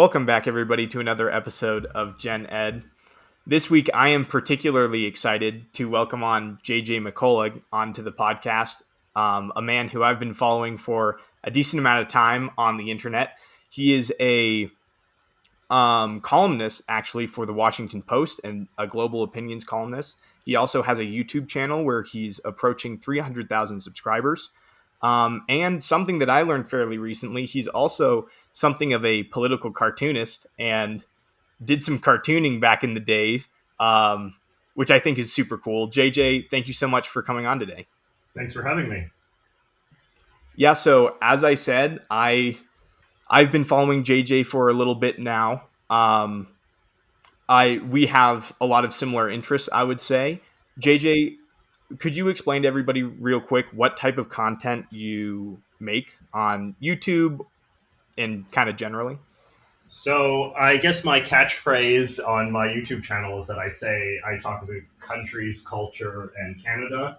Welcome back, everybody, to another episode of Gen Ed. This week, I am particularly excited to welcome on JJ McCullough onto the podcast, a man who I've been following for a decent amount of time on the internet. He is a columnist, actually, for the Washington Post and a global opinions columnist. He also has a YouTube channel where he's approaching 300,000 subscribers. And something that I learned fairly recently, he's also something of a political cartoonist and did some cartooning back in the day, which I think is super cool. JJ, thank you so much for coming on today. Thanks for having me. Yeah, so as I said, I've been following JJ for a little bit now. We have a lot of similar interests, I would say. JJ, could you explain to everybody real quick what type of content you make on YouTube and kind of generally? So I guess my catchphrase on my YouTube channel is that I talk about countries, culture, and Canada.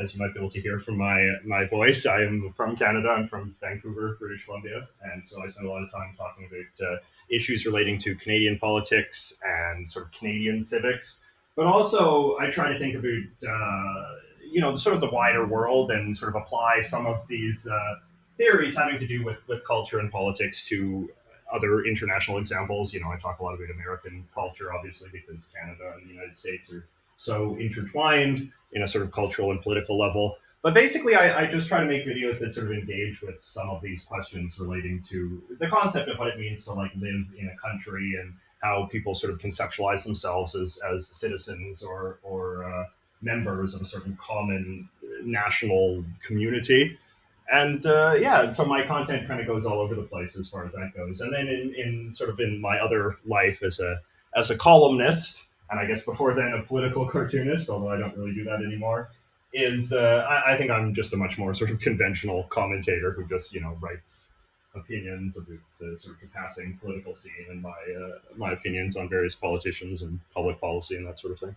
As you might be able to hear from my voice, I am from Canada. I'm from Vancouver, British Columbia. And so I spend a lot of time talking about issues relating to Canadian politics and sort of Canadian civics. But also I try to think about, sort of the wider world and sort of apply some of these theories having to do with culture and politics to other international examples. I talk a lot about American culture, obviously, because Canada and the United States are so intertwined in a sort of cultural and political level. But basically, I just try to make videos that sort of engage with some of these questions relating to the concept of what it means to live in a country and how people sort of conceptualize themselves as citizens or members of a certain common national community. And so my content kind of goes all over the place as far as that goes. And then in my other life as a columnist, and I guess before then a political cartoonist, although I don't really do that anymore, I think I'm just a much more sort of conventional commentator who just writes opinions about the sort of passing political scene and my opinions on various politicians and public policy and that sort of thing.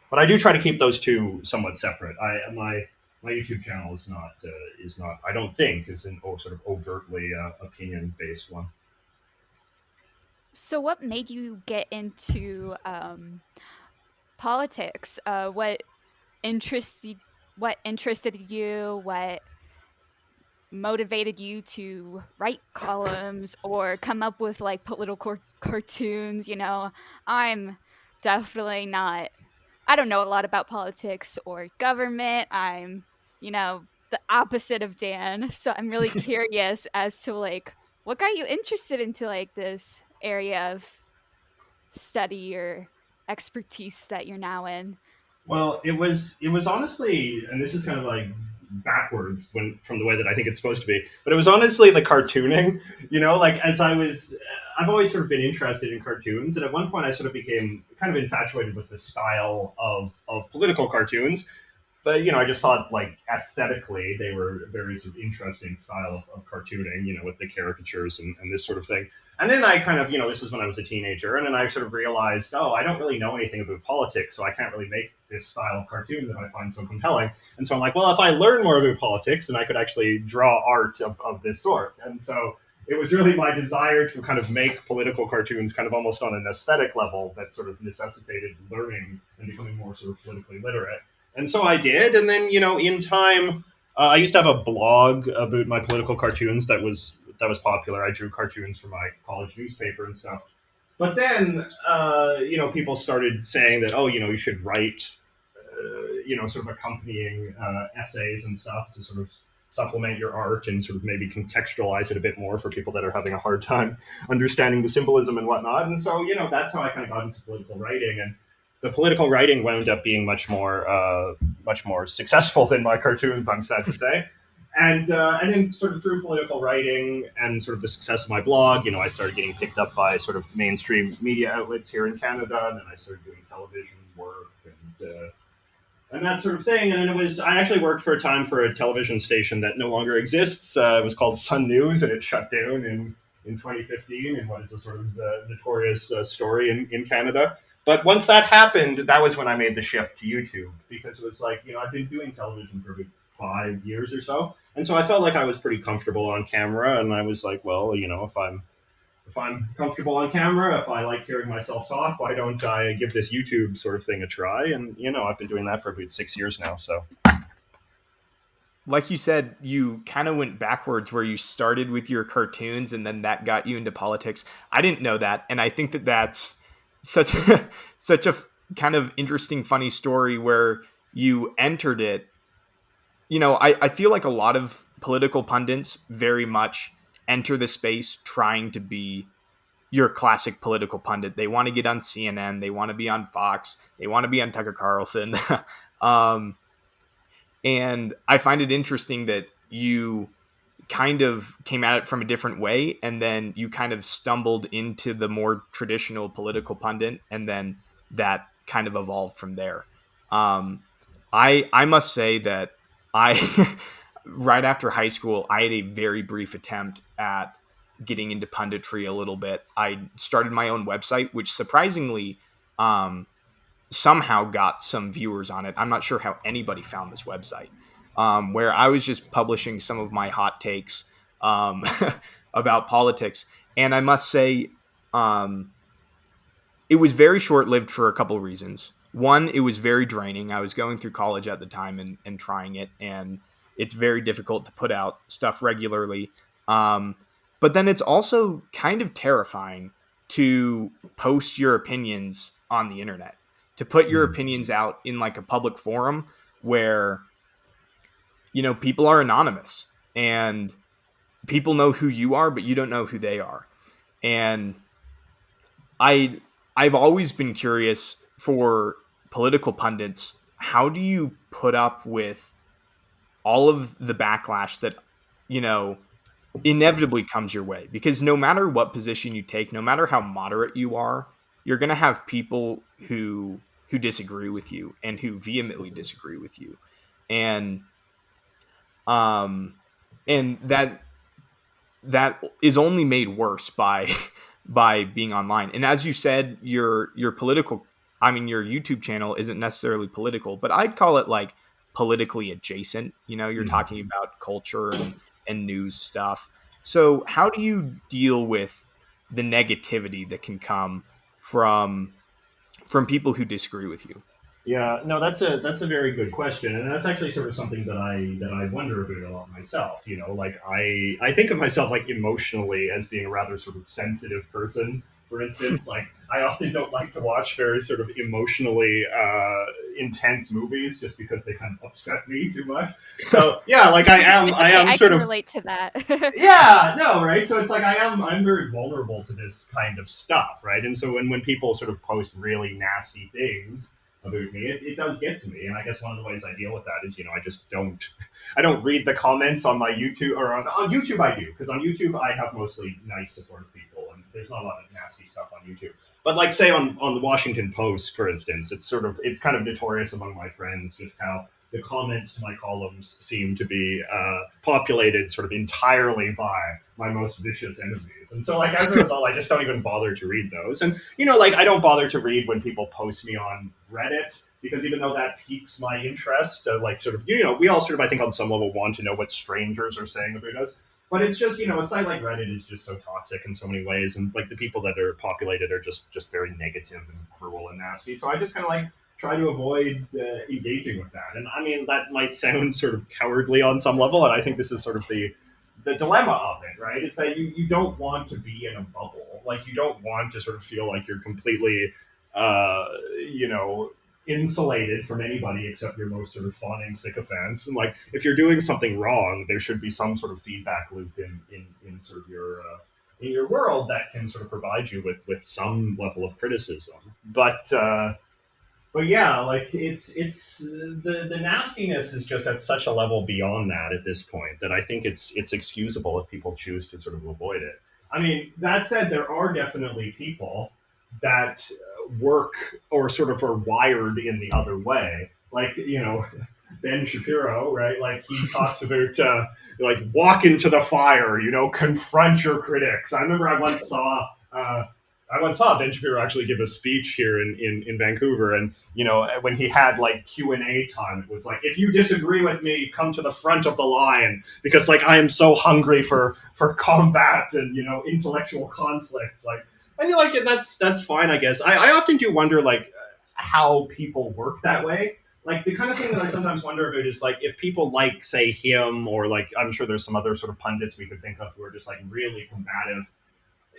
But I do try to keep those two somewhat separate. My YouTube channel is not I don't think is an sort of overtly opinion based one. So what made you get into politics? What interested you? What motivated you to write columns or come up with like political cartoons? I'm definitely not. I don't know a lot about politics or government. I'm, the opposite of Dan. So I'm really curious as to like what got you interested into like this area of study or expertise that you're now in. Well, it was honestly, and this is kind of like backwards from the way that I think it's supposed to be, but it was honestly the cartooning. Like I've always sort of been interested in cartoons, and at one point I sort of became kind of infatuated with the style of political cartoons. But I just thought like aesthetically they were a very sort of interesting style of cartooning, with the caricatures and this sort of thing. And then I kind of, this is when I was a teenager, and then I sort of realized, I don't really know anything about politics, so I can't really make this style of cartoon that I find so compelling. And so I'm like, well, if I learn more about politics, then I could actually draw art of this sort. And so it was really my desire to kind of make political cartoons kind of almost on an aesthetic level that sort of necessitated learning and becoming more sort of politically literate. And so I did. And then, in time, I used to have a blog about my political cartoons that was popular. I drew cartoons for my college newspaper and stuff. But then, people started saying that, you should write, sort of accompanying essays and stuff to sort of supplement your art and sort of maybe contextualize it a bit more for people that are having a hard time understanding the symbolism and whatnot. And so, that's how I kind of got into political writing. And the political writing wound up being much more successful than my cartoons, I'm sad to say. And then sort of through political writing and sort of the success of my blog, I started getting picked up by sort of mainstream media outlets here in Canada, and then I started doing television work and that sort of thing. And then I actually worked for a time for a television station that no longer exists. It was called Sun News, and it shut down in 2015 in what is a sort of notorious story in Canada. But once that happened, that was when I made the shift to YouTube, because it was like, I've been doing television for about 5 years or so. And so I felt like I was pretty comfortable on camera. And I was like, well, if if I'm comfortable on camera, if I like hearing myself talk, why don't I give this YouTube sort of thing a try? And I've been doing that for about 6 years now. So, like you said, you kind of went backwards where you started with your cartoons and then that got you into politics. I didn't know that, and I think that that's such such a kind of interesting, funny story where you entered it. I feel like a lot of political pundits very much enter the space trying to be your classic political pundit. They want to get on CNN, they want to be on Fox, they want to be on Tucker Carlson. And I find it interesting that you kind of came at it from a different way, and then you kind of stumbled into the more traditional political pundit, and then that kind of evolved from there. I must say that I right after high school, I had a very brief attempt at getting into punditry a little bit. I started my own website, which surprisingly somehow got some viewers on it. I'm not sure how anybody found this website, where I was just publishing some of my hot takes about politics. And I must say, it was very short-lived for a couple of reasons. One, it was very draining. I was going through college at the time and trying it, and it's very difficult to put out stuff regularly. But then it's also kind of terrifying to post your opinions on the internet, to put your opinions out in like a public forum where, people are anonymous and people know who you are, but you don't know who they are. And I've always been curious for political pundits, how do you put up with all of the backlash that, inevitably comes your way? Because no matter what position you take, no matter how moderate you are, you're going to have people who disagree with you and who vehemently disagree with you. And that is only made worse by being online. And as you said, your YouTube channel isn't necessarily political, but I'd call it like politically adjacent. You're talking about culture and news stuff. So how do you deal with the negativity that can come from people who disagree with you? Yeah, no, that's a very good question, and that's actually sort of something that I wonder about a lot myself. Like I think of myself like emotionally as being a rather sort of sensitive person. For instance, like I often don't like to watch very sort of emotionally intense movies just because they kind of upset me too much. So yeah, like I am I sort can of relate to that. yeah, no, right. So it's like I'm very vulnerable to this kind of stuff, right? And so when people sort of post really nasty things about me, it does get to me. And I guess one of the ways I deal with that is, I don't read the comments on my YouTube, or on YouTube I do, because on YouTube I have mostly nice supportive people and there's not a lot of nasty stuff on YouTube. But like say on the Washington Post, for instance, it's kind of notorious among my friends just how the comments to my columns seem to be populated sort of entirely by my most vicious enemies. And so, like, as a result, I just don't even bother to read those. And, like, I don't bother to read when people post me on Reddit, because even though that piques my interest, like, sort of, we all sort of, I think, on some level want to know what strangers are saying about us. But it's just, a site like Reddit is just so toxic in so many ways. And, like, the people that are populated are just very negative and cruel and nasty. So I just kind of, like, try to avoid engaging with that. And I mean, that might sound sort of cowardly on some level, and I think this is sort of the dilemma of it, right? It's that you don't want to be in a bubble. Like, you don't want to sort of feel like you're completely, insulated from anybody except your most sort of fawning sycophants. And like, if you're doing something wrong, there should be some sort of feedback loop in sort of your in your world that can sort of provide you with some level of criticism. But yeah, like it's the nastiness is just at such a level beyond that at this point that I think it's excusable if people choose to sort of avoid it. I mean, that said, there are definitely people that work or sort of are wired in the other way. Like, Ben Shapiro, right? Like, he talks about like, walk into the fire, confront your critics. I remember I once saw I once saw Ben Shapiro actually give a speech here in Vancouver, and when he had like Q&A time, it was like, if you disagree with me, come to the front of the line, because like I am so hungry for combat and intellectual conflict. Like, and you like it, that's fine, I guess. I often do wonder like how people work that way. Like the kind of thing that I sometimes wonder about is like if people like say him, or like I'm sure there's some other sort of pundits we could think of who are just like really combative.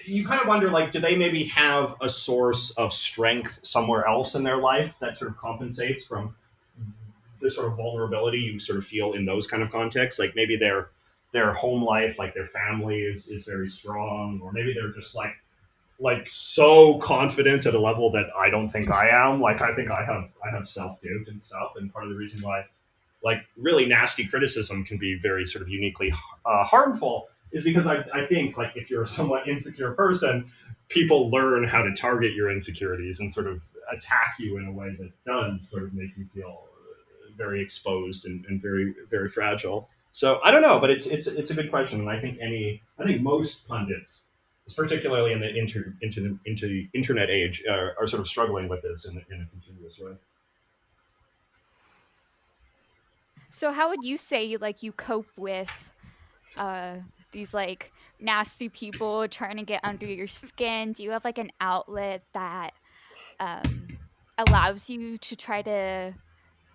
You kind of wonder, like, do they maybe have a source of strength somewhere else in their life that sort of compensates from the sort of vulnerability you sort of feel in those kind of contexts? Like maybe their home life, like their family is very strong, or maybe they're just like so confident at a level that I don't think I am. Like I think I have self-doubt and stuff, and part of the reason why like really nasty criticism can be very sort of uniquely harmful is because I think like if you're a somewhat insecure person, people learn how to target your insecurities and sort of attack you in a way that does sort of make you feel very exposed and very, very fragile. So I don't know, but it's a good question, and I think most pundits, particularly in the internet age, are sort of struggling with this in a continuous way. So how would you say like you cope with these like nasty people trying to get under your skin? Do you have like an outlet that allows you to try to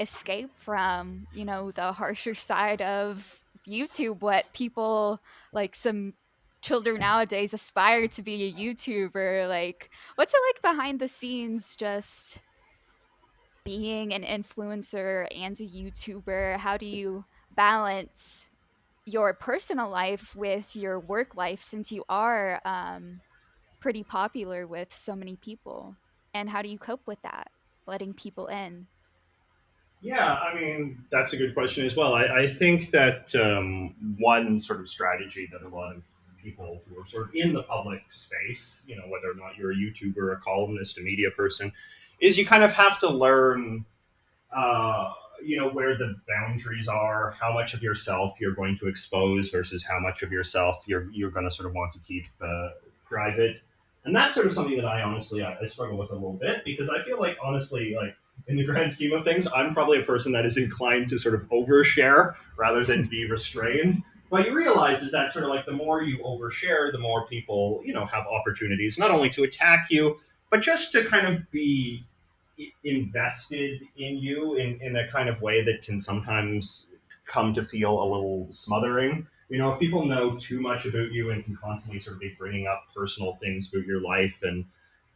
escape from, the harsher side of YouTube, what people like some children nowadays aspire to be a YouTuber? Like, what's it like behind the scenes just being an influencer and a YouTuber? How do you balance your personal life with your work life, since you are pretty popular with so many people? And how do you cope with that, letting people in? Yeah, I mean, that's a good question as well. I think that one sort of strategy that a lot of people who are sort of in the public space, whether or not you're a YouTuber, a columnist, a media person, is you kind of have to learn, where the boundaries are, how much of yourself you're going to expose versus how much of yourself you're going to sort of want to keep private. And that's sort of something that I struggle with a little bit, because I feel like honestly, like in the grand scheme of things, I'm probably a person that is inclined to sort of overshare rather than be restrained. What you realize is that sort of like the more you overshare, the more people, have opportunities not only to attack you, but just to kind of be invested in you in a kind of way that can sometimes come to feel a little smothering. If people know too much about you and can constantly sort of be bringing up personal things about your life and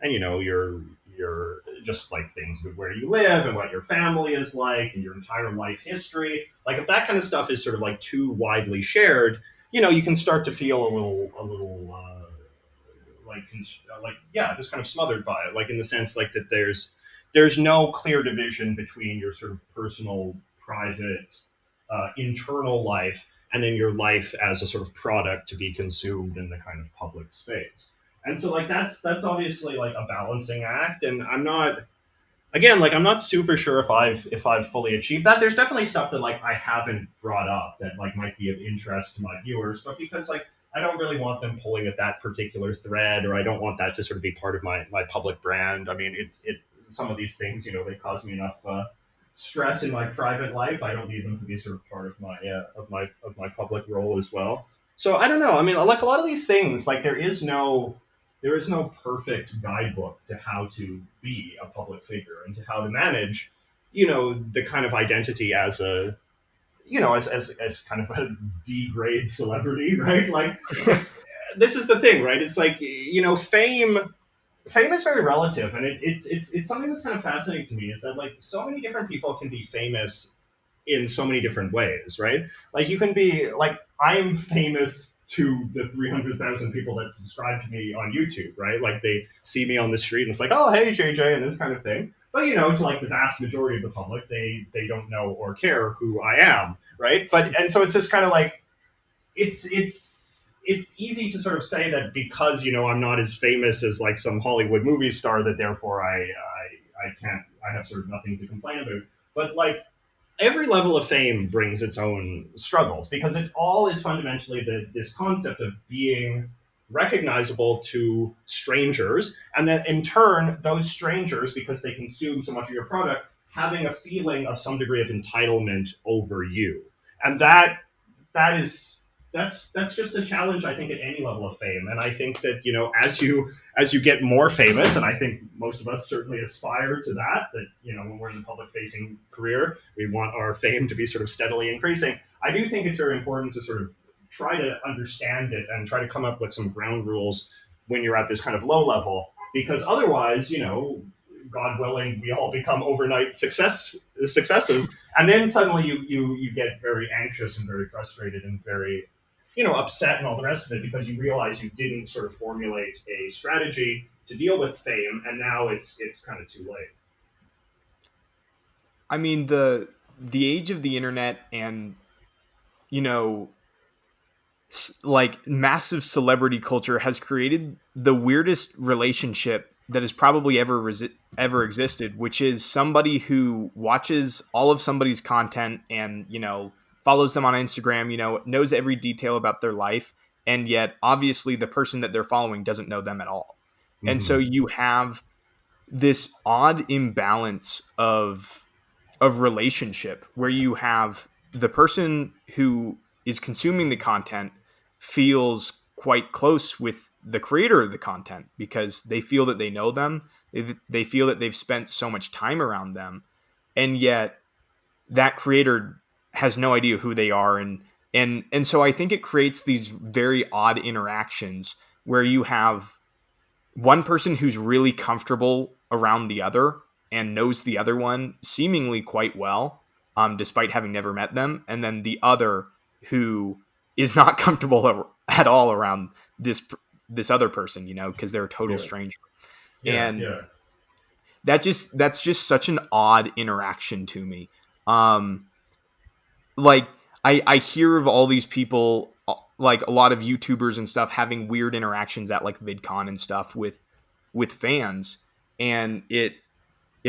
your just like things about where you live and what your family is like and your entire life history. Like if that kind of stuff is sort of like too widely shared, you can start to feel a little yeah, just kind of smothered by it. Like in the sense like that there's no clear division between your sort of personal, private, internal life and then your life as a sort of product to be consumed in the kind of public space. And so like that's obviously like a balancing act, and I'm not super sure if I've fully achieved that. There's definitely stuff that like I haven't brought up that like might be of interest to my viewers, but because like I don't really want them pulling at that particular thread, or I don't want that to sort of be part of my public brand. I mean, it some of these things, they cause me enough stress in my private life. I don't need them to be sort of part of my public role as well. So I don't know. I mean, like a lot of these things, like there is no perfect guidebook to how to be a public figure and to how to manage, the kind of identity as a, as kind of a D grade celebrity, right? Like this is the thing, right? It's like, fame is very relative, and it's something that's kind of fascinating to me, is that like so many different people can be famous in so many different ways, right? Like you can be like, I'm famous to the 300,000 people that subscribe to me on YouTube, right? Like they see me on the street and it's like, oh, hey, JJ, and this kind of thing. But to like the vast majority of the public, they don't know or care who I am, right? And so it's just kind of like it's easy to sort of say that because I'm not as famous as like some Hollywood movie star, that therefore I have sort of nothing to complain about. But like every level of fame brings its own struggles, because it all is fundamentally this concept of being recognizable to strangers, and then in turn those strangers, because they consume so much of your product, having a feeling of some degree of entitlement over you. And that's just a challenge, I think, at any level of fame. And I think that, you know, as you get more famous, and I think most of us certainly aspire to that, you know, when we're in the public facing career, we want our fame to be sort of steadily increasing. I do think it's very important to sort of try to understand it and try to come up with some ground rules when you're at this kind of low level, because otherwise, you know, God willing, we all become overnight successes, and then suddenly you get very anxious and very frustrated and very, you know, upset and all the rest of it, because you realize you didn't sort of formulate a strategy to deal with fame, and now it's kind of too late. I mean, the age of the internet and, you know, like massive celebrity culture has created the weirdest relationship that has probably ever existed, which is somebody who watches all of somebody's content and, you know, follows them on Instagram, you know, knows every detail about their life, and yet obviously the person that they're following doesn't know them at all. Mm-hmm. And so you have this odd imbalance of relationship where you have the person who is consuming the content feels quite close with the creator of the content because they feel that they know them. They feel that they've spent so much time around them, and yet that creator has no idea who they are. And so I think it creates these very odd interactions where you have one person who's really comfortable around the other and knows the other one seemingly quite well, despite having never met them. And then the other who is not comfortable at all around this other person, you know, because they're a total stranger. And that's just such an odd interaction to me. Like I hear of all these people, like a lot of YouTubers and stuff, having weird interactions at like VidCon and stuff with fans, and it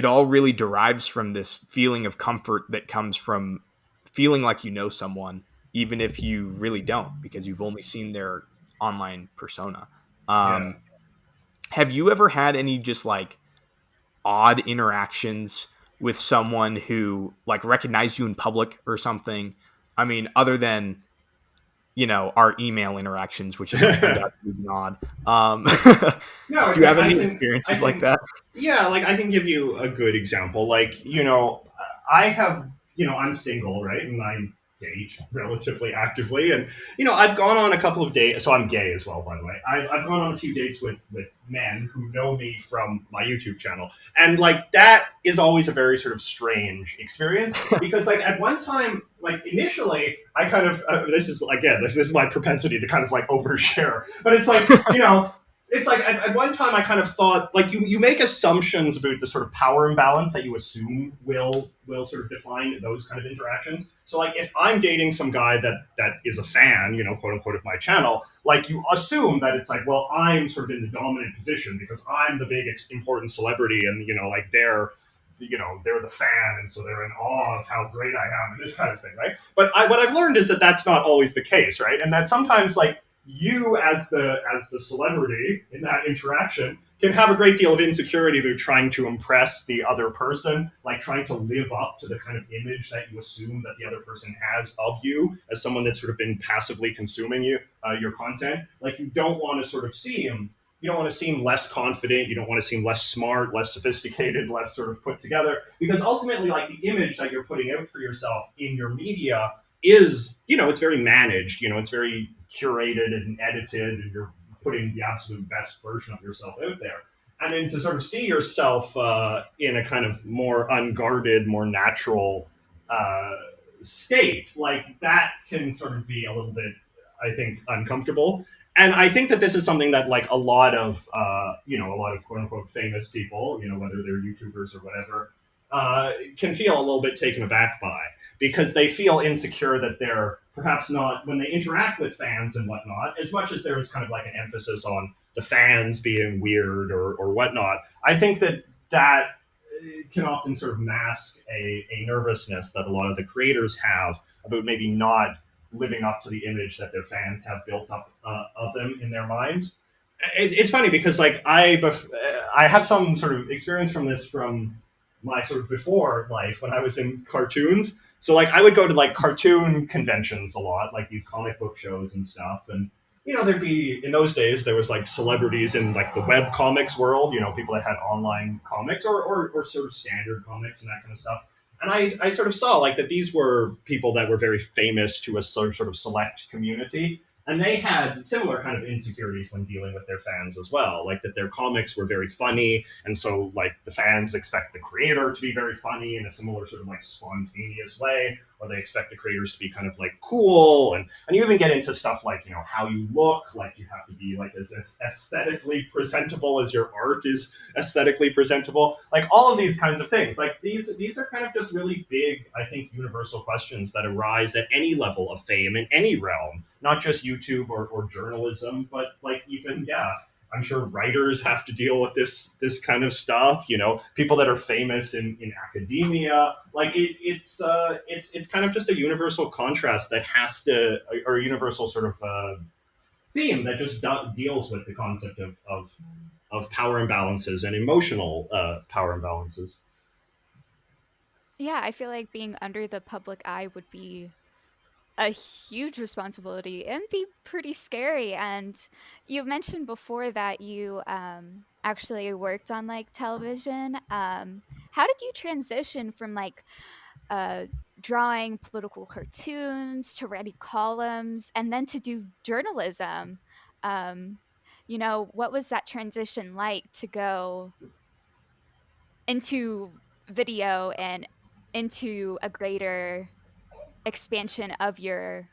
all really derives from this feeling of comfort that comes from feeling like you know someone, even if you really don't, because you've only seen their online persona. Have you ever had any just like odd interactions with someone who like recognized you in public or something? I mean, other than, you know, our email interactions, which is odd. No, do you have any experiences like that? Yeah, like I can give you a good example. Like, you know, I have, you know, I'm single, right? And I date relatively actively. And, you know, I've gone on a couple of dates. So I'm gay as well, by the way. I've gone on a few dates with men who know me from my YouTube channel. And like, that is always a very sort of strange experience because like at one time, like initially I kind of, this is my propensity to kind of like overshare, but it's like, you know, it's like at one time I kind of thought like you make assumptions about the sort of power imbalance that you assume will sort of define those kind of interactions. So like if I'm dating some guy that is a fan, you know, quote unquote, of my channel, like you assume that it's like, well, I'm sort of in the dominant position because I'm the big important celebrity, and you know, like they're the fan, and so they're in awe of how great I am and this kind of thing, right? But what I've learned is that that's not always the case, right? And that sometimes like you as the celebrity in that interaction can have a great deal of insecurity about trying to impress the other person, like trying to live up to the kind of image that you assume that the other person has of you as someone that's sort of been passively consuming your content. Like you don't want to sort of seem less confident. You don't want to seem less smart, less sophisticated, less sort of put together, because ultimately like the image that you're putting out for yourself in your media is, you know, it's very managed, you know, it's very curated and edited, and you're putting the absolute best version of yourself out there. And then to sort of see yourself in a kind of more unguarded, more natural state, like that can sort of be a little bit, I think, uncomfortable. And I think that this is something that like a lot of quote unquote famous people, you know, whether they're YouTubers or whatever, can feel a little bit taken aback by, because they feel insecure that they're perhaps not, when they interact with fans and whatnot, as much as there is kind of like an emphasis on the fans being weird or whatnot, I think that can often sort of mask a nervousness that a lot of the creators have about maybe not living up to the image that their fans have built up of them in their minds. It's funny because like I have some sort of experience from this from my sort of before life when I was in cartoons. So like I would go to like cartoon conventions a lot, like these comic book shows and stuff. And there'd be in those days there was like celebrities in like the web comics world, people that had online comics or sort of standard comics and that kind of stuff. And I sort of saw like that these were people that were very famous to a sort of select community, and they had similar kind of insecurities when dealing with their fans as well, like that their comics were very funny, and so like the fans expect the creator to be very funny in a similar sort of like spontaneous way, or they expect the creators to be kind of like cool, and you even get into stuff like how you look, like you have to be like as aesthetically presentable as your art is aesthetically presentable, like all of these kinds of things. Like these are kind of just really big, I think, universal questions that arise at any level of fame in any realm, not just YouTube or journalism, but like even I'm sure writers have to deal with this kind of stuff. People that are famous in academia, like it's kind of just a universal contrast that has to, or a universal sort of theme that just deals with the concept of power imbalances and emotional power imbalances. Yeah, I feel like being under the public eye would be a huge responsibility and be pretty scary. And you mentioned before that you actually worked on like television. How did you transition from like uh, drawing political cartoons to writing columns and then to do journalism? Um, what was that transition like to go into video and into a greater expansion of your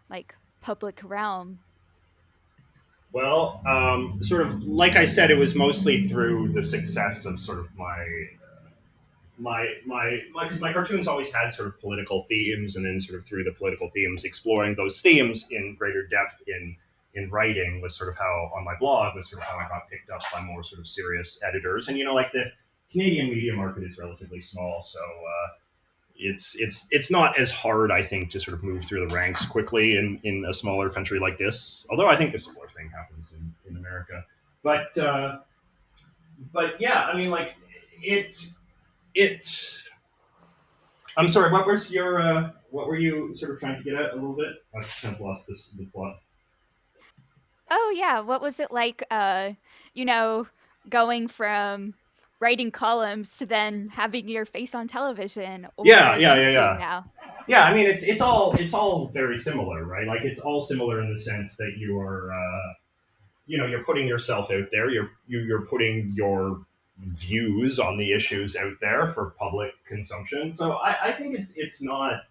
like public realm? Well, sort of like I said, it was mostly through the success of sort of my because my cartoons always had sort of political themes, and then sort of through the political themes, exploring those themes in greater depth in writing was sort of how on my blog was sort of how I got picked up by more sort of serious editors. And like the Canadian media market is relatively small, so it's not as hard, I think, to sort of move through the ranks quickly in a smaller country like this. Although I think a similar thing happens in America, but yeah, I mean, like it it. I'm sorry. What were you sort of trying to get at a little bit? I've kind of lost the plot. Oh yeah, what was it like you know going from writing columns to then having your face on television Yeah, or yeah, yeah, YouTube yeah. now? Yeah, I mean, it's all very similar, right? Like it's all similar in the sense that you're putting yourself out there. You're putting your views on the issues out there for public consumption. So I think it's not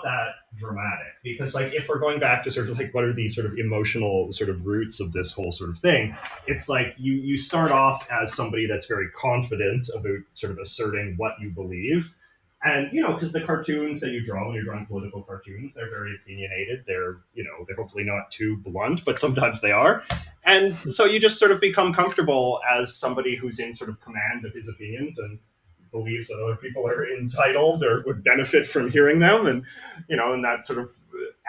that dramatic, because like if we're going back to sort of like what are these sort of emotional sort of roots of this whole sort of thing, it's like you start off as somebody that's very confident about sort of asserting what you believe. And because the cartoons that you draw when you're drawing political cartoons, they're very opinionated. They're hopefully not too blunt, but sometimes they are. And so you just sort of become comfortable as somebody who's in sort of command of his opinions and believes that other people are entitled or would benefit from hearing them. And that sort of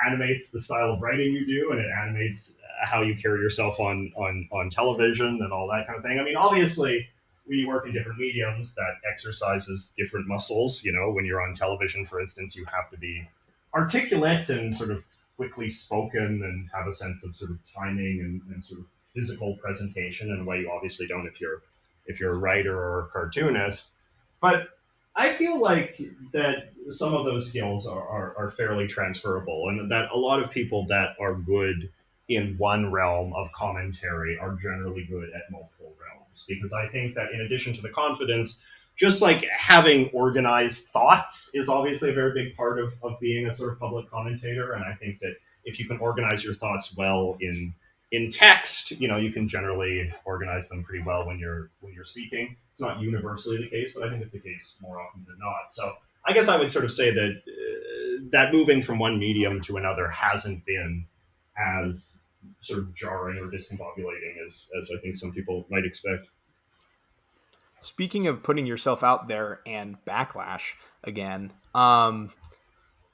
animates the style of writing you do, and it animates how you carry yourself on television and all that kind of thing. I mean, obviously we work in different mediums that exercises different muscles. When you're on television, for instance, you have to be articulate and sort of quickly spoken and have a sense of sort of timing and sort of physical presentation in a way you obviously don't if you're a writer or a cartoonist. But I feel like that some of those skills are fairly transferable, and that a lot of people that are good in one realm of commentary are generally good at multiple realms. Because I think that in addition to the confidence, just like having organized thoughts is obviously a very big part of being a sort of public commentator. And I think that if you can organize your thoughts well in text, you can generally organize them pretty well when you're speaking. It's not universally the case, but I think it's the case more often than not. So I guess I would sort of say that that moving from one medium to another hasn't been as sort of jarring or discombobulating as I think some people might expect. Speaking of putting yourself out there and backlash again,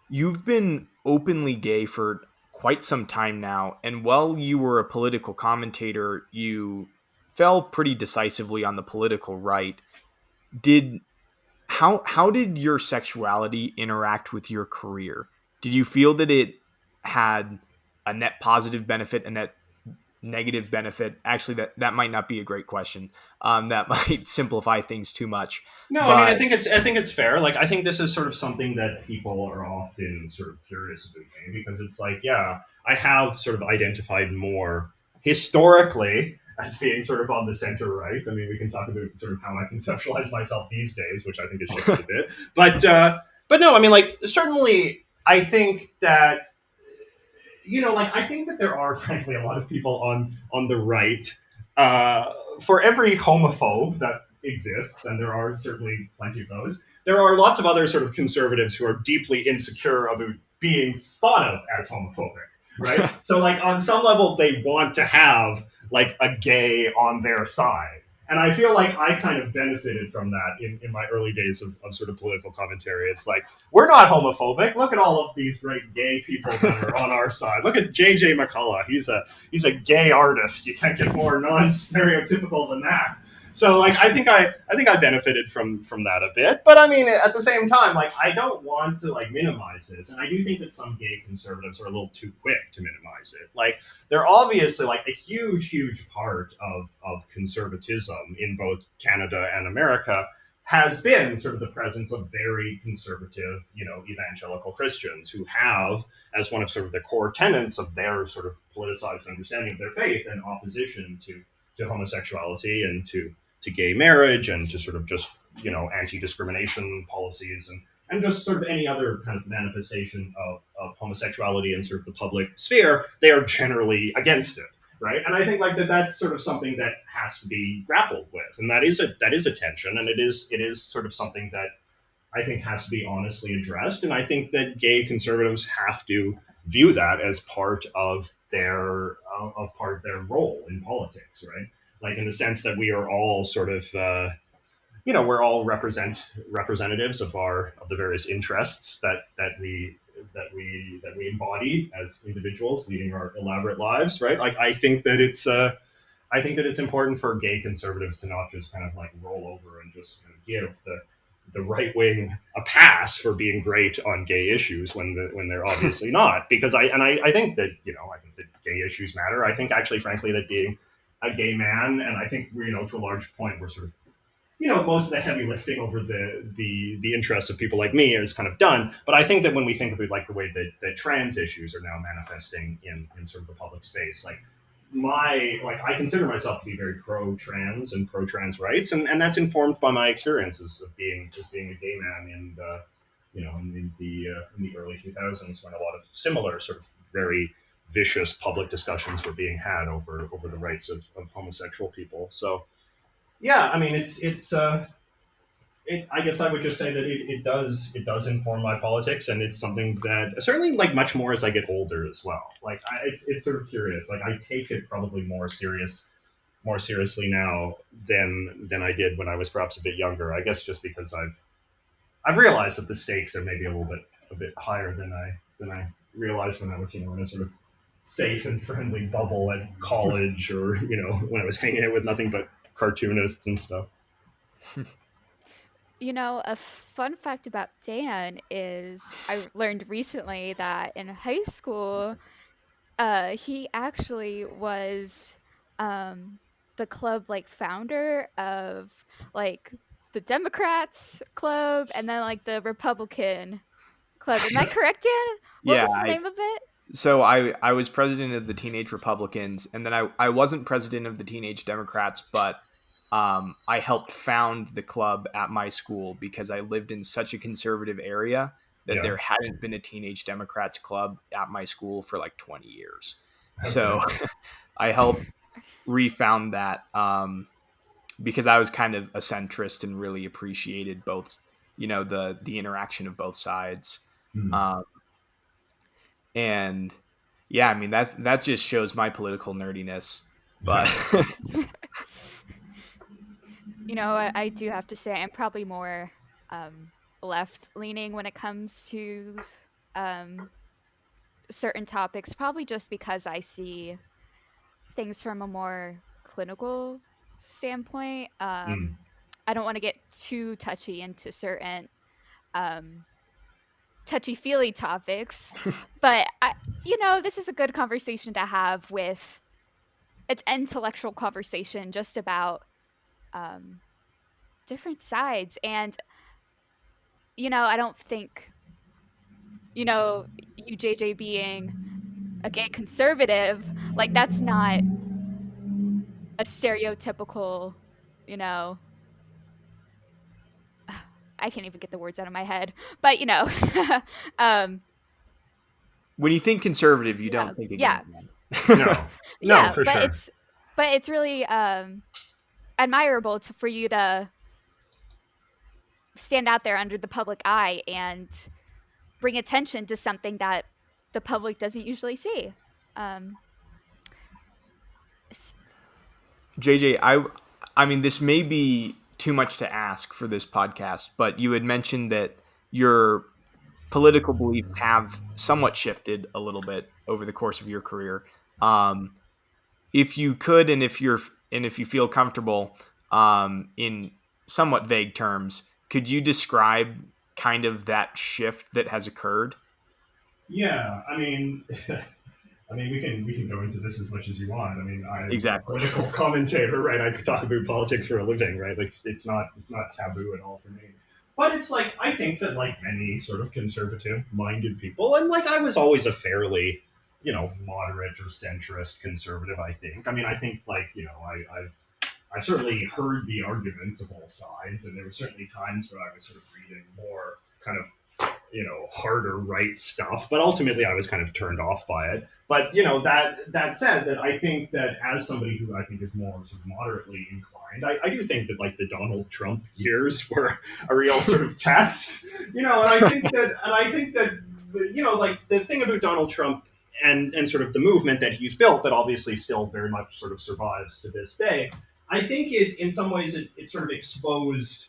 You've been openly gay for quite some time now, and while you were a political commentator, you fell pretty decisively on the political right. Did how did your sexuality interact with your career? Did you feel that it had a net positive benefit, a net negative benefit? Actually, that might not be a great question. That might simplify things too much. No, I mean, But I think it's fair. Like, I think this is sort of something that people are often sort of curious about me because it's like, yeah, I have sort of identified more historically as being sort of on the center right. I mean, we can talk about sort of how I conceptualize myself these days, which I think has shifted a bit. But no, I mean, like, certainly, I think that like I think that there are frankly a lot of people on the right. For every homophobe that exists, and there are certainly plenty of those, there are lots of other sort of conservatives who are deeply insecure about being thought of as homophobic, right? So like on some level, they want to have like a gay on their side. And I feel like I kind of benefited from that in my early days of sort of political commentary. It's like, we're not homophobic. Look at all of these great gay people that are on our side. Look at McCullough. He's a gay artist. You can't get more non-stereotypical than that. So like I think I benefited from that a bit. But I mean at the same time, like I don't want to like minimize this. And I do think that some gay conservatives are a little too quick to minimize it. Like they're obviously like a huge part of conservatism in both Canada and America has been sort of the presence of very conservative, evangelical Christians who have, as one of sort of the core tenets of their sort of politicized understanding of their faith, an opposition to homosexuality and to gay marriage and to sort of just anti-discrimination policies and just sort of any other kind of manifestation of homosexuality in sort of the public sphere. They are generally against it. Right, and I think like that's sort of something that has to be grappled with, and that is a tension, and it is sort of something that I think has to be honestly addressed, and I think that gay conservatives have to view that as part of their role in politics, right? Like in the sense that we are all sort of we're all representatives of the various interests that we embody as individuals leading our elaborate lives, right? Like I think that it's important for gay conservatives to not just kind of like roll over and just kind of give the right wing a pass for being great on gay issues when they're obviously not. Because I think that I think that gay issues matter. I think actually, frankly, that being a gay man, and I think to a large point we're sort of most of the heavy lifting over the interests of people like me is kind of done. But I think that when we think about like the way that trans issues are now manifesting in sort of the public space, like I consider myself to be very pro-trans and pro-trans rights, and that's informed by my experiences of being a gay man in the early 2000s when a lot of similar sort of very vicious public discussions were being had over the rights of homosexual people. So yeah, I mean, I guess I would just say that it does inform my politics, and it's something that certainly like much more as I get older as well. Like it's sort of curious. Like I take it probably more seriously now than I did when I was perhaps a bit younger. I guess just because I've realized that the stakes are maybe a bit higher than I realized when I was in a sort of safe and friendly bubble at college or when I was hanging out with nothing but cartoonists and stuff. A fun fact about Dan is I learned recently that in high school, he actually was the club like founder of like the Democrats club and then like the Republican club. Am I correct, Dan? What was the name of it? So I was president of the Teenage Republicans, and then I wasn't president of the Teenage Democrats, but I helped found the club at my school because I lived in such a conservative area that there hadn't been a Teenage Democrats club at my school for like 20 years. Okay. So I helped refound that because I was kind of a centrist and really appreciated both, the interaction of both sides. And yeah, I mean, that just shows my political nerdiness. But I do have to say I'm probably more left leaning when it comes to certain topics, probably just because I see things from a more clinical standpoint. I don't want to get too touchy into certain touchy-feely topics, but this is a good conversation to have with an intellectual conversation just about different sides. And I don't think you JJ being a gay conservative, like, that's not a stereotypical, I can't even get the words out of my head, but When you think conservative, you don't think yeah. again. No, Yeah, for sure. It's really admirable for you to stand out there under the public eye and bring attention to something that the public doesn't usually see. JJ, I mean, this may be too much to ask for this podcast, but you had mentioned that your political beliefs have somewhat shifted a little bit over the course of your career. If you could, and if you feel comfortable, in somewhat vague terms, could you describe kind of that shift that has occurred? Yeah, I mean, we can go into this as much as you want. I mean, I'm Exactly. a political commentator, right? I could talk about politics for a living, right? Like, it's not taboo at all for me. But it's like, I think that, like, many sort of conservative-minded people, and like I was always a fairly, moderate or centrist conservative. I think. I mean, I think, like, I've certainly heard the arguments of all sides, and there were certainly times where I was sort of reading more kind of harder right stuff, but ultimately I was kind of turned off by it. But that said, that I think that as somebody who I think is more sort of moderately inclined, I do think that, like, the Donald Trump years were a real sort of test, and I think that like, the thing about Donald Trump and sort of the movement that he's built, that obviously still very much sort of survives to this day, I think it, in some ways, it sort of exposed,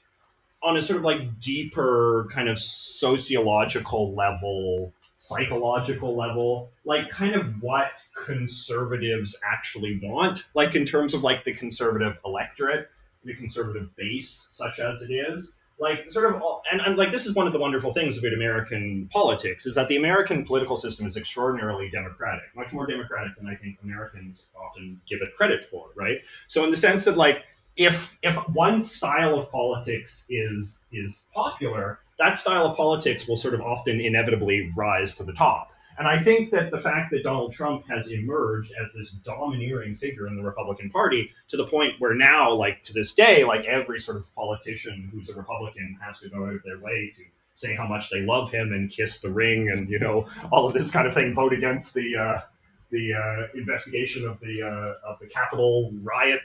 on a sort of like deeper kind of sociological level, psychological level, like, kind of what conservatives actually want, like, in terms of, like, the conservative electorate, the conservative base, such as it is. Like, sort of, and like, this is one of the wonderful things about American politics, is that the American political system is extraordinarily democratic, much more democratic than I think Americans often give it credit for, right? So in the sense that, like, if one style of politics is popular, that style of politics will sort of often inevitably rise to the top. And I think that the fact that Donald Trump has emerged as this domineering figure in the Republican Party, to the point where now, like, to this day, like, every sort of politician who's a Republican has to go out of their way to say how much they love him and kiss the ring and, all of this kind of thing, vote against the investigation of the Capitol riot,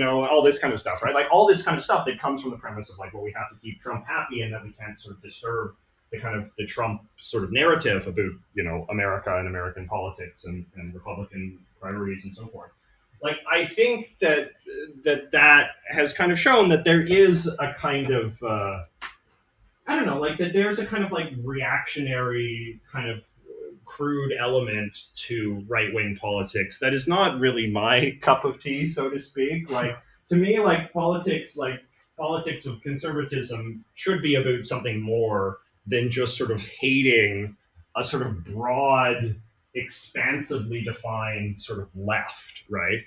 all this kind of stuff, right? Like, all this kind of stuff that comes from the premise of, like, well, we have to keep Trump happy, and that we can't sort of disturb the Trump sort of narrative about, America and American politics and Republican priorities and so forth. Like, I think that has kind of shown that there is a kind of I don't know, like, that there's a kind of, like, reactionary kind of crude element to right-wing politics that is not really my cup of tea, so to speak. Like, to me, like, politics of conservatism should be about something more than just sort of hating a sort of broad, expansively defined sort of left, right?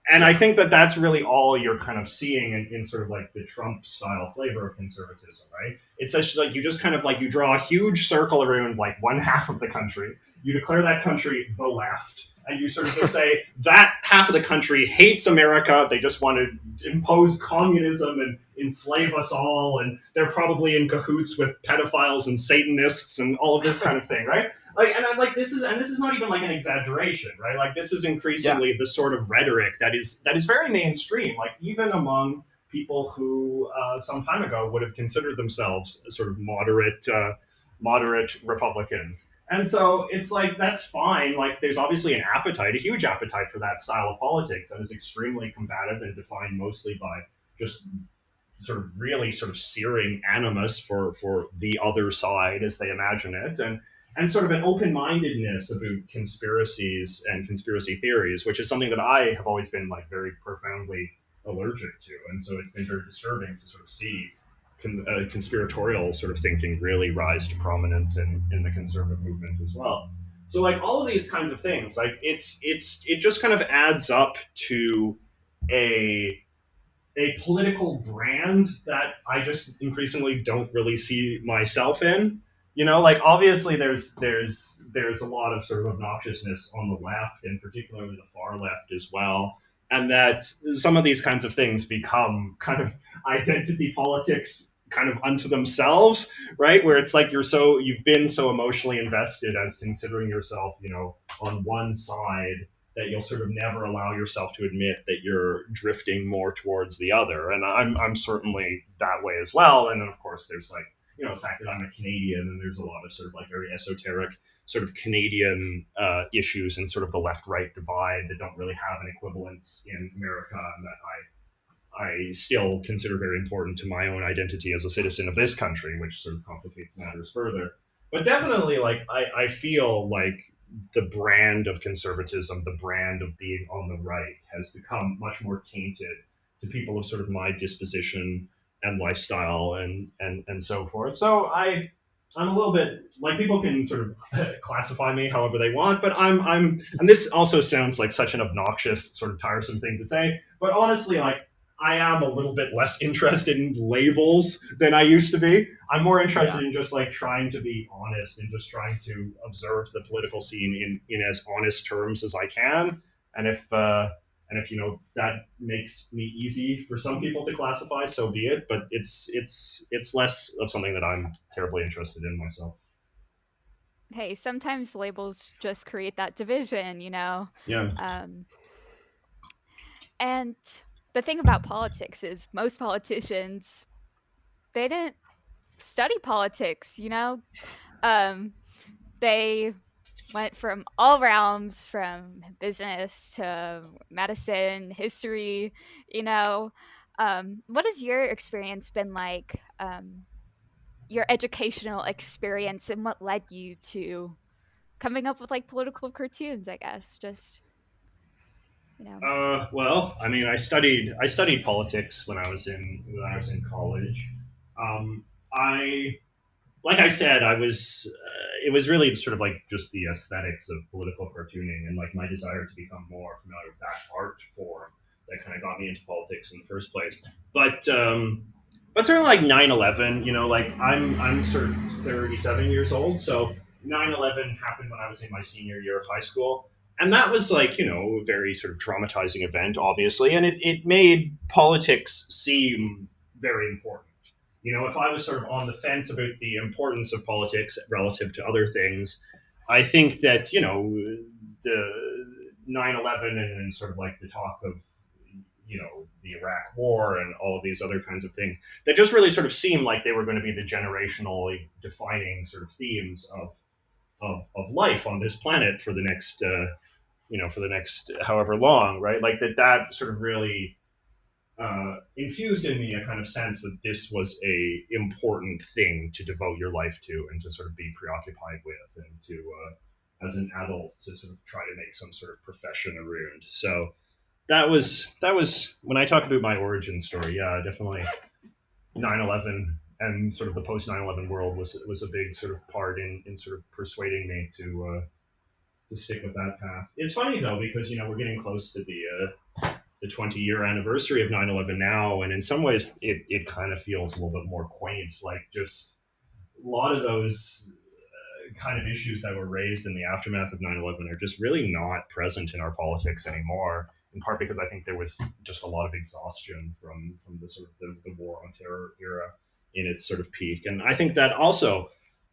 And I think that that's really all you're kind of seeing in sort of like the Trump style flavor of conservatism, right? It's just like, you just kind of like, you draw a huge circle around like one half of the country, you declare that country the left, and you sort of just say that half of the country hates America, they just want to impose communism and enslave us all, and they're probably in cahoots with pedophiles and Satanists and all of this kind of thing, right? Like, and I'm like, this is not even like an exaggeration, right? Like, this is increasingly the sort of rhetoric that is very mainstream, like, even among people who some time ago would have considered themselves sort of moderate Republicans. And so it's like, that's fine. Like, there's obviously a huge appetite for that style of politics that is extremely combative and defined mostly by just sort of really sort of searing animus for the other side as they imagine it. and sort of an open-mindedness about conspiracies and conspiracy theories, which is something that I have always been like very profoundly allergic to. And so it's been very disturbing to sort of see conspiratorial sort of thinking really rise to prominence in the conservative movement as well. So like all of these kinds of things, like it just kind of adds up to a political brand that I just increasingly don't really see myself in. Like obviously there's a lot of sort of obnoxiousness on the left, and particularly the far left as well, and that some of these kinds of things become kind of identity politics kind of unto themselves, right? Where it's like you've been so emotionally invested as considering yourself, on one side, that you'll sort of never allow yourself to admit that you're drifting more towards the other. And I'm certainly that way as well. And then of course there's like, the fact that I'm a Canadian, and there's a lot of sort of like very esoteric sort of Canadian issues and sort of the left-right divide that don't really have an equivalence in America, and that I still consider very important to my own identity as a citizen of this country, which sort of complicates matters further. But definitely, like, I feel like the brand of conservatism, the brand of being on the right, has become much more tainted to people of sort of my disposition and lifestyle and so forth. So I'm a little bit like, people can sort of classify me however they want, but I'm and this also sounds like such an obnoxious, sort of tiresome thing to say, but honestly, like, I am a little bit less interested in labels than I used to be. I'm more interested in just like trying to be honest and just trying to observe the political scene in as honest terms as I can. And if that makes me easy for some people to classify, so be it. But it's less of something that I'm terribly interested in myself. Hey, sometimes labels just create that division, Yeah. And the thing about politics is most politicians, they didn't study politics, They went from all realms, from business to medicine, history, What has your experience been like, your educational experience, and what led you to coming up with like political cartoons, I guess? Just, Well, I mean, I studied politics when I was in college. I Like I said, I was. It was really sort of like just the aesthetics of political cartooning and like my desire to become more familiar with that art form that kind of got me into politics in the first place. But certainly like 9/11, like I'm sort of 37 years old, so 9/11 happened when I was in my senior year of high school. And that was like, a very sort of traumatizing event, obviously, and it made politics seem very important. If I was sort of on the fence about the importance of politics relative to other things, I think that, the 9/11 and sort of like the talk of, the Iraq War and all of these other kinds of things that just really sort of seemed like they were going to be the generationally defining sort of themes of life on this planet for the next, for the next however long, right? Like that sort of really infused in me a kind of sense that this was a important thing to devote your life to and to sort of be preoccupied with, and to as an adult to sort of try to make some sort of profession around. So that was when I talk about my origin story. Yeah, definitely 9/11 and sort of the post 9/11 world was a big sort of part in sort of persuading me to stick with that path. It's funny though, because we're getting close to the 20-year anniversary of 9/11 now, and in some ways it kind of feels a little bit more quaint. Like, just a lot of those kind of issues that were raised in the aftermath of 9/11 are just really not present in our politics anymore, in part because I think there was just a lot of exhaustion from the sort of the war on terror era in its sort of peak. And I think that also,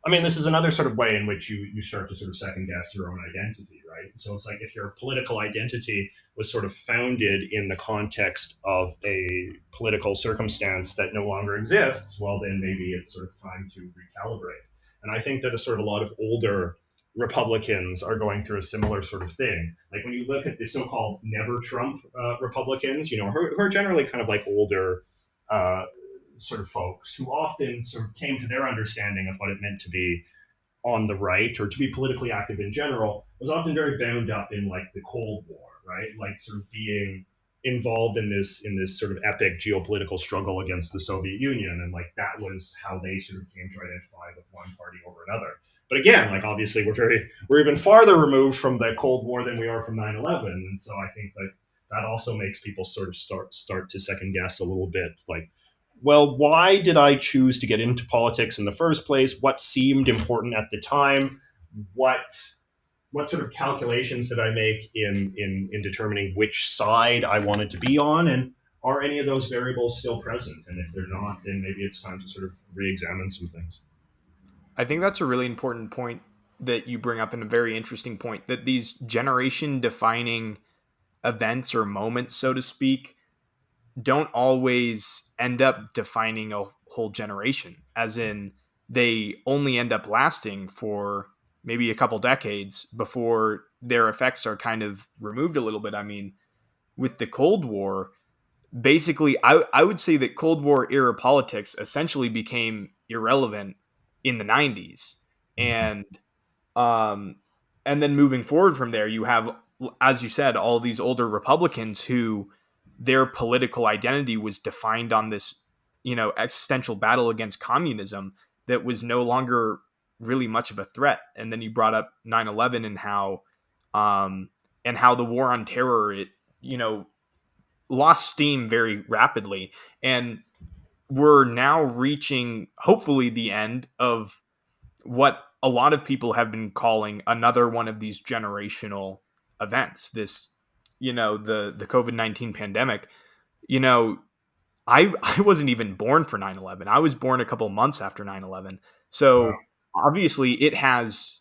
I mean, this is another sort of way in which you start to sort of second guess your own identity, right? So it's like, if your political identity was sort of founded in the context of a political circumstance that no longer exists, well, then maybe it's sort of time to recalibrate. And I think that a lot of older Republicans are going through a similar sort of thing. Like, when you look at the so-called never Trump Republicans, who are generally kind of like older sort of folks who often sort of came to their understanding of what it meant to be on the right or to be politically active in general was often very bound up in like the Cold War, right? Like sort of being involved in this sort of epic geopolitical struggle against the Soviet Union, and like that was how they sort of came to identify with one party over another. But again, like obviously we're even farther removed from the Cold War than we are from 9/11, and so I think that that also makes people sort of start to second guess a little bit, like, well, why did I choose to get into politics in the first place? What seemed important at the time? What what sort of calculations did I make in determining which side I wanted to be on? And are any of those variables still present? And if they're not, then maybe it's time to sort of re-examine some things. I think that's a really important point that you bring up, and a very interesting point, that these generation defining events or moments, so to speak, don't always end up defining a whole generation, as in they only end up lasting for maybe a couple decades before their effects are kind of removed a little bit. I mean, with the Cold War, basically, I would say that Cold War era politics essentially became irrelevant in the 90s. And um, and then moving forward from there, you have, as you said, all these older Republicans who their political identity was defined on this, existential battle against communism that was no longer really much of a threat. And then you brought up 9/11 and how the war on terror, it, lost steam very rapidly. And we're now reaching, hopefully, the end of what a lot of people have been calling another one of these generational events. This, the COVID-19 pandemic. You know, I wasn't even born for 9/11. I was born a couple months after 9/11. Wow. So obviously it has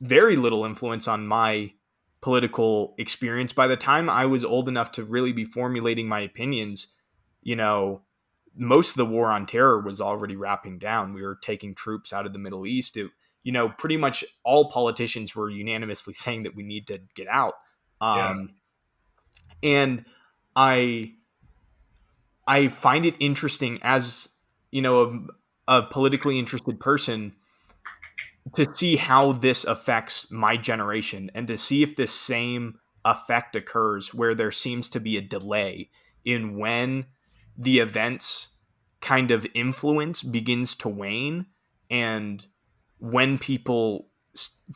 very little influence on my political experience. By the time I was old enough to really be formulating my opinions, you know, most of the war on terror was already wrapping down. We were taking troops out of the Middle East. Pretty much all politicians were unanimously saying that we need to get out. Yeah. And I I find it interesting, as a politically interested person, to see how this affects my generation, and to see if this same effect occurs where there seems to be a delay in when the events kind of influence begins to wane, and when people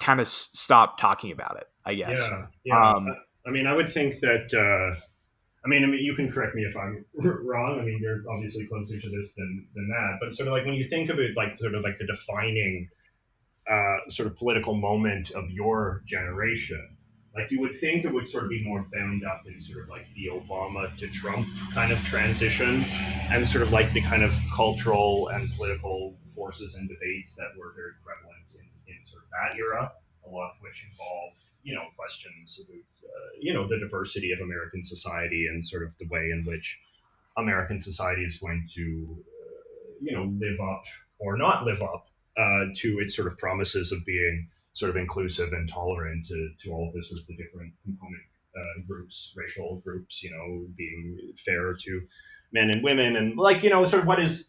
kind of stop talking about it, I guess. Yeah. Yeah. um I mean, I would think that. I mean, you can correct me if I'm wrong. I mean, you're obviously closer to this than that. But sort of like when you think of it, like sort of like the defining sort of political moment of your generation, like you would think it would sort of be more bound up in sort of like the Obama to Trump kind of transition, and sort of like the kind of cultural and political forces and debates that were very prevalent in sort of that era, a lot of which involve, questions about, the diversity of American society and sort of the way in which American society is going to, live up or not live up to its sort of promises of being sort of inclusive and tolerant to all of the sort of the different component groups, racial groups, being fair to men and women, and like, sort of what is.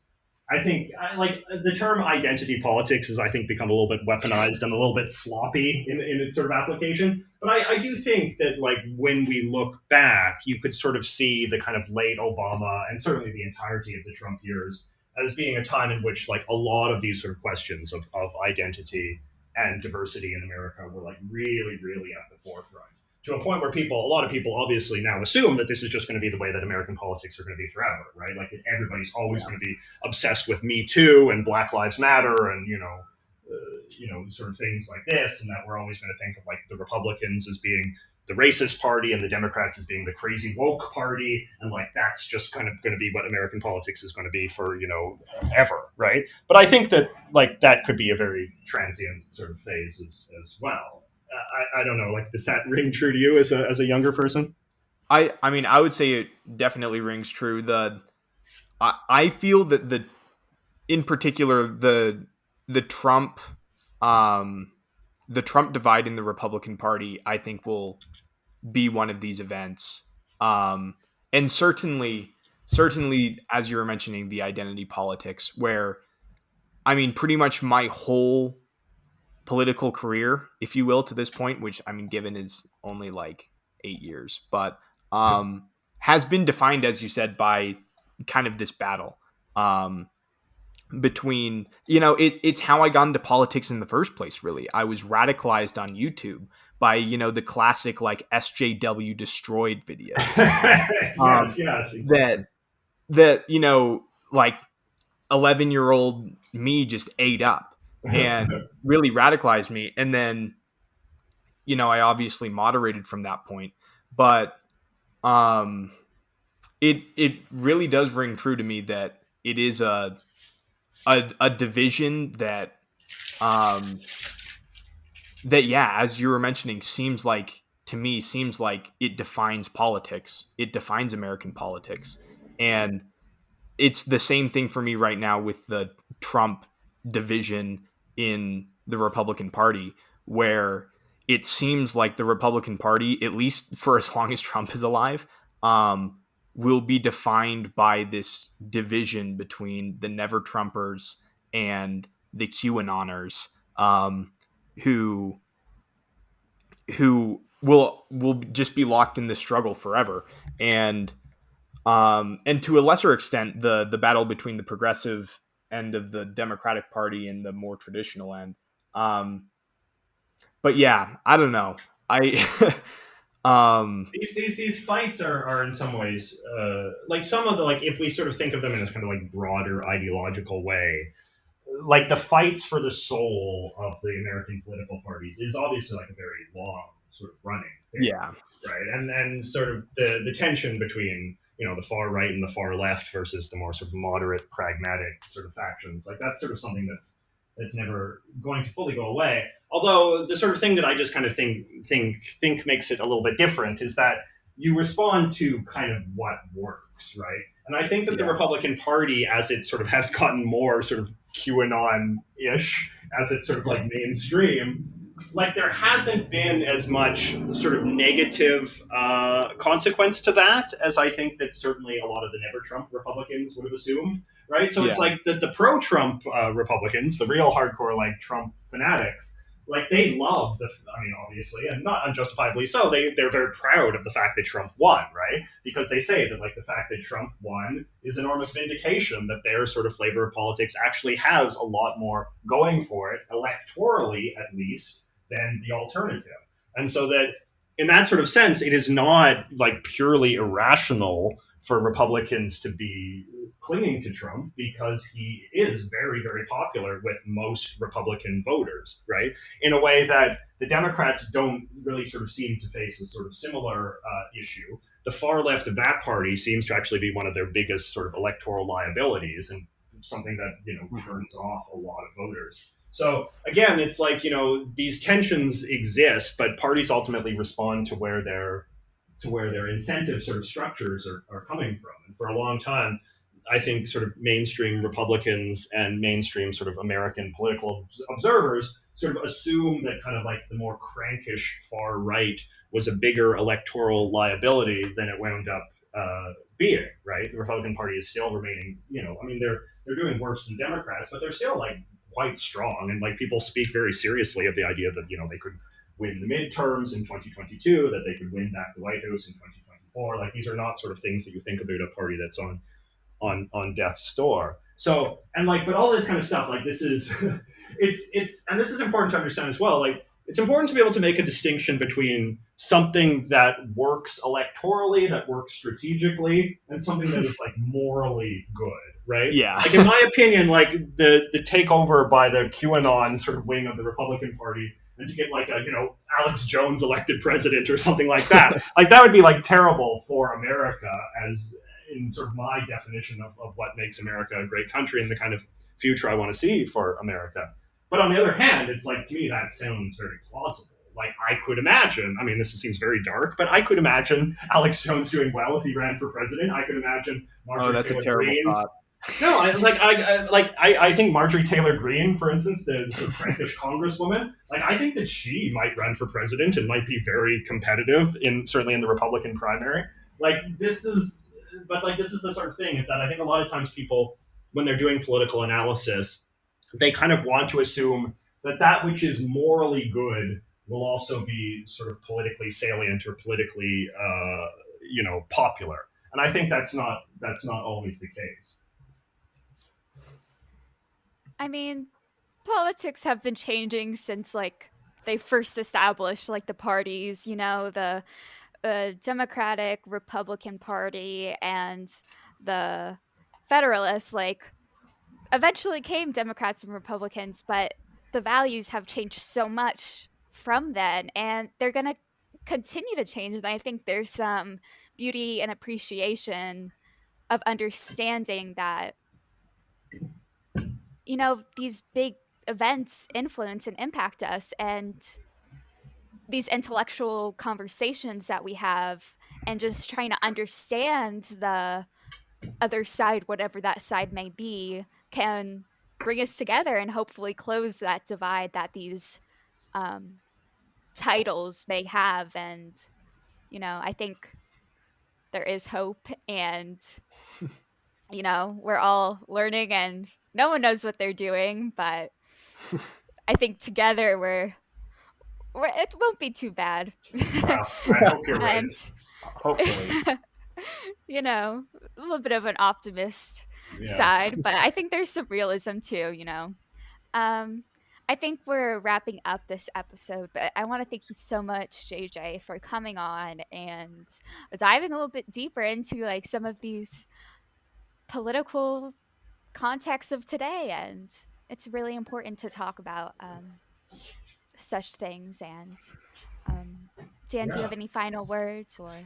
I think like the term identity politics has, I think, become a little bit weaponized and a little bit sloppy in its sort of application. But I do think that, like, when we look back, you could sort of see the kind of late Obama and certainly the entirety of the Trump years as being a time in which, like, a lot of these sort of questions of identity and diversity in America were like really, really at the forefront, to a point where a lot of people obviously now assume that this is just going to be the way that American politics are going to be forever, right? Like everybody's always going to be obsessed with Me Too and Black Lives Matter and, sort of things like this, and that we're always going to think of like the Republicans as being the racist party and the Democrats as being the crazy woke party, and like that's just kind of going to be what American politics is going to be for, ever, right? But I think that like that could be a very transient sort of phase as well. I don't know. Like, does that ring true to you as a younger person? I mean, I would say it definitely rings true. I feel that in particular, the Trump um the Trump divide in the Republican Party, I think, will be one of these events. And certainly, as you were mentioning, the identity politics, where I mean, pretty much my whole political career, if you will, to this point, which I mean, given is only like 8 years, but has been defined, as you said, by kind of this battle between, it's how I got into politics in the first place, really. I was radicalized on YouTube by, the classic like SJW destroyed videos. Yes, exactly. That, like 11-year-old me just ate up and really radicalized me. And then, I obviously moderated from that point, but it really does ring true to me that it is a division that yeah, as you were mentioning, seems like it defines politics. It defines American politics. And it's the same thing for me right now with the Trump division in the Republican Party, where it seems like the Republican Party, at least for as long as Trump is alive, will be defined by this division between the Never Trumpers and the QAnoners, who will just be locked in this struggle forever. And to a lesser extent, the battle between the progressive end of the Democratic Party and the more traditional end. But yeah, I don't know. These fights are in some ways like some of the, like, if we sort of think of them in a kind of like broader ideological way, like the fights for the soul of the American political parties is obviously like a very long sort of running thing, Yeah. right? And sort of the tension between, the far right and the far left versus the more sort of moderate, pragmatic sort of factions, like that's sort of something that's never going to fully go away. Although the sort of thing that I just kind of think makes it a little bit different is that you respond to kind of what works, right? And I think that the Republican Party, as it sort of has gotten more sort of QAnon-ish, as it's sort of like mainstream, like there hasn't been as much sort of negative consequence to that as I think that certainly a lot of the Never Trump Republicans would have assumed, right? So it's like the pro-Trump Republicans, the real hardcore like Trump fanatics, like they love obviously, and not unjustifiably so, they're very proud of the fact that Trump won, right? Because they say that like the fact that Trump won is enormous vindication that their sort of flavor of politics actually has a lot more going for it, electorally at least, than the alternative. And so that in that sort of sense, it is not like purely irrational for Republicans to be clinging to Trump because he is very, very popular with most Republican voters, right? In a way that the Democrats don't really sort of seem to face a sort of similar issue. The far left of that party seems to actually be one of their biggest sort of electoral liabilities and something that, turns off a lot of voters. So again, it's like, these tensions exist, but parties ultimately respond to where their incentive sort of structures are coming from. And for a long time, I think sort of mainstream Republicans and mainstream sort of American political observers sort of assume that kind of like the more crankish far right was a bigger electoral liability than it wound up being, right? The Republican Party is still remaining, they're doing worse than Democrats, but they're still like quite strong. And like people speak very seriously of the idea that, they could win the midterms in 2022, that they could win back the White House in 2024. Like these are not sort of things that you think about a party that's on death's door. So, and like, but all this kind of stuff, like this is, it's, and this is important to understand as well. Like it's important to be able to make a distinction between something that works electorally, that works strategically, and something that is like morally good, right? Yeah. Like in my opinion, like the takeover by the QAnon sort of wing of the Republican Party and to get like a, Alex Jones elected president or something like that, like that would be like terrible for America as in sort of my definition of what makes America a great country and the kind of future I want to see for America. But on the other hand, it's like, to me, that sounds very plausible. Like I could imagine, this seems very dark, but I could imagine Alex Jones doing well if he ran for president. I could imagine Marjorie Taylor Greene. Thought. No, I think Marjorie Taylor Greene, for instance, the Frankish congresswoman, like I think that she might run for president and might be very competitive certainly in the Republican primary. This is the sort of thing is that I think a lot of times people, when they're doing political analysis, they kind of want to assume that that which is morally good will also be sort of politically salient or politically, popular. And I think that's not always the case. I mean, politics have been changing since like they first established like the parties, the Democratic Republican Party and the Federalists, like eventually came Democrats and Republicans, but the values have changed so much from then, and they're going to continue to change. And I think there's some beauty and appreciation of understanding that, these big events influence and impact us, and these intellectual conversations that we have, and just trying to understand the other side, whatever that side may be, can bring us together and hopefully close that divide that these um, titles may have. And, I think there is hope, and, we're all learning and no one knows what they're doing, but I think together it won't be too bad. Well, I hope you're right. And, Hopefully. a little bit of an optimist Yeah. side, but I think there's some realism too, Um, I think we're wrapping up this episode, but I want to thank you so much, JJ, for coming on and diving a little bit deeper into like some of these political contexts of today. And it's really important to talk about such things. And Dan, do you Yeah. have any final words or?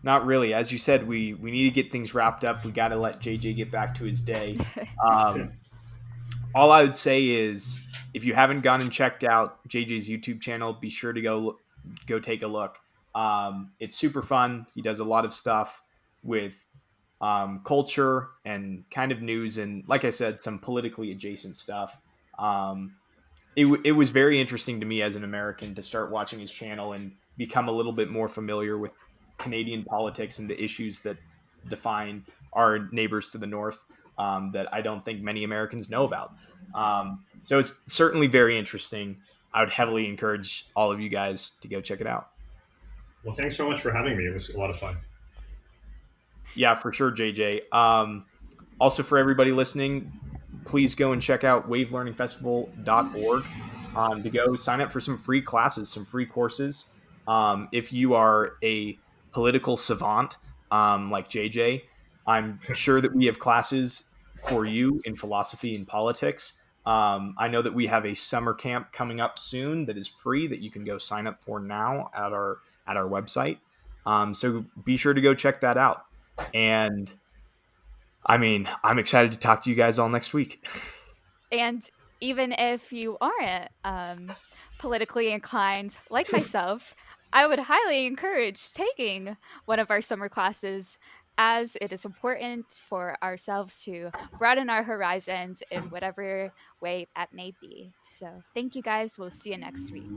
Not really. As you said, we need to get things wrapped up. We got to let JJ get back to his day. All I would say is, if you haven't gone and checked out JJ's YouTube channel, be sure to go take a look. It's super fun. He does a lot of stuff with culture and kind of news, and like I said, some politically adjacent stuff. It was very interesting to me as an American to start watching his channel and become a little bit more familiar with Canadian politics and the issues that define our neighbors to the north, that I don't think many Americans know about. So it's certainly very interesting. I would heavily encourage all of you guys to go check it out. Well, thanks so much for having me. It was a lot of fun. Yeah, for sure, JJ. Also, for everybody listening, please go and check out wavelearningfestival.org to go sign up for some free classes, some free courses. If you are a political savant like JJ, I'm sure that we have classes for you in philosophy and politics. I know that we have a summer camp coming up soon that is free that you can go sign up for now at our website. So be sure to go check that out. And I mean, I'm excited to talk to you guys all next week. And even if you aren't politically inclined like myself, I would highly encourage taking one of our summer classes, as it is important for ourselves to broaden our horizons in whatever way that may be. So thank you guys. We'll see you next week.